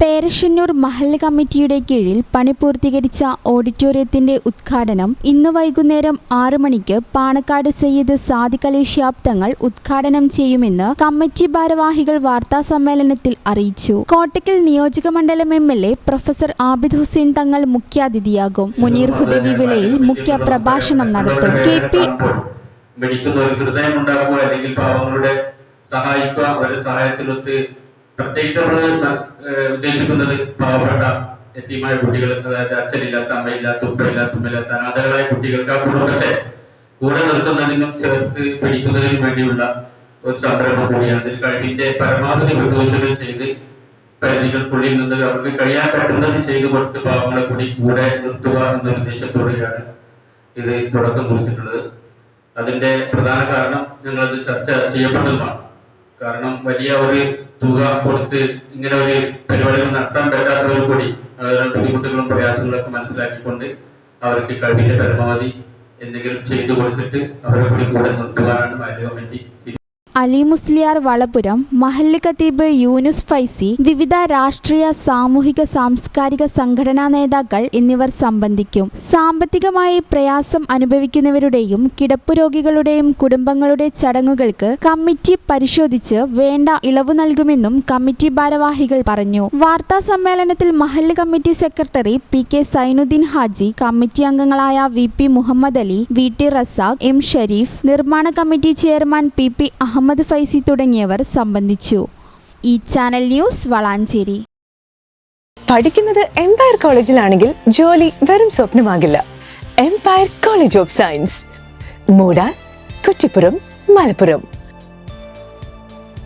പേരശ്ശന്നൂർ മഹല്ല് കമ്മിറ്റിയുടെ കീഴിൽ പണി പൂർത്തീകരിച്ച ഓഡിറ്റോറിയത്തിന്റെ ഉദ്ഘാടനം ഇന്ന് വൈകുന്നേരം 6 മണിക്ക് പാണക്കാട് സയ്യിദ് സാദിഖ് അലി ശിഹാബ് തങ്ങൾ ഉദ്ഘാടനം ചെയ്യുമെന്ന് കമ്മിറ്റി ഭാരവാഹികൾ വാർത്താസമ്മേളനത്തിൽ അറിയിച്ചു. കോട്ടക്കൽ നിയോജകമണ്ഡലം എംഎൽഎ പ്രൊഫസർ ആബിദ് ഹുസൈൻ തങ്ങൾ മുഖ്യാതിഥിയാകും. മുനീർ ഹുദവി വിളയിൽ മുഖ്യ പ്രഭാഷണം നടത്തും. KP സഹായിക്കുക, അവരുടെ സഹായത്തിലൊത്ത് പ്രത്യേകിച്ച് നമ്മൾ ഉദ്ദേശിക്കുന്നത് പാവപ്പെട്ട എത്തിയമായ കുട്ടികൾ, അതായത് അച്ഛനില്ലാത്ത, അമ്മയില്ലാത്ത, ഉപ്പയില്ലാത്ത, ഉമ്മയില്ലാത്ത അനാഥകളായ കുട്ടികൾക്ക് ആ കുടുംബത്തെ കൂടെ നിർത്തുന്നതിനും ചേർത്ത് പിടിക്കുന്നതിനും വേണ്ടിയുള്ള ഒരു സംരംഭം കൂടിയാണ്. ഇതിൽ കഴിവിന്റെ പരമാവധി വിട്ടുവീഴ്ചകൾ ചെയ്ത് പരിധികൾക്കുള്ളിൽ നിന്ന് അവർക്ക് കഴിയാൻ പറ്റുന്നത് ചെയ്തു കൊടുത്ത് പാവങ്ങളെ കൂടി കൂടെ നിർത്തുക എന്ന ഉദ്ദേശത്തോടെയാണ് ഇത് തുടക്കം കുറിച്ചിട്ടുള്ളത്. അതിന്റെ പ്രധാന കാരണം ഞങ്ങളത് ചർച്ച ചെയ്യപ്പെട്ടതുമാണ്. കാരണം വലിയ ഒരു തുക കൊടുത്ത് ഇങ്ങനെ ഒരു പരിപാടികൾ നടത്താൻ പറ്റാത്തവർ കൂടി അവരുടെ ബുദ്ധിമുട്ടുകളും പ്രയാസങ്ങളൊക്കെ മനസ്സിലാക്കിക്കൊണ്ട് അവർക്ക് കഴിവിന്റെ പരമാവധി എന്തെങ്കിലും ചെയ്തു കൊടുത്തിട്ട് അവരെ കൂടെ നിർത്തുവാനാണ് മഹല്ല് കമ്മിറ്റി. അലി മുസ്ലിയാർ വളപുരം, മഹല്ല് ഖതീബ് യൂനുസ് ഫൈസി, വിവിധ രാഷ്ട്രീയ, സാമൂഹിക, സാംസ്കാരിക സംഘടനാ നേതാക്കൾ എന്നിവർ സംബന്ധിക്കും. സാമ്പത്തികമായി പ്രയാസം അനുഭവിക്കുന്നവരുടെയും കിടപ്പു രോഗികളുടെയും കുടുംബങ്ങളുടെ ചടങ്ങുകൾക്ക് കമ്മിറ്റി പരിശോധിച്ച് വേണ്ട ഇളവ് നൽകുമെന്നും കമ്മിറ്റി ഭാരവാഹികൾ പറഞ്ഞു. വാർത്താ സമ്മേളനത്തിൽ Mahallu committee secretary PK Zainuddin Haji, committee അംഗങ്ങളായ VP Muhammad Ali, VT Razak, M Sharif, നിർമ്മാണ committee chairman PP Ahmed Faizy തുടങ്ങിയവർ സംബന്ധിച്ചു. ഈ ചാനൽ ന്യൂസ് വളാഞ്ചേരി. പഠിക്കുന്നത് എംപയർ കോളേജിലാണെങ്കിൽ ജോലി വെറും സ്വപ്നമാകില്ല. Empire college of science, Moodar, Kuttippuram, Malappuram.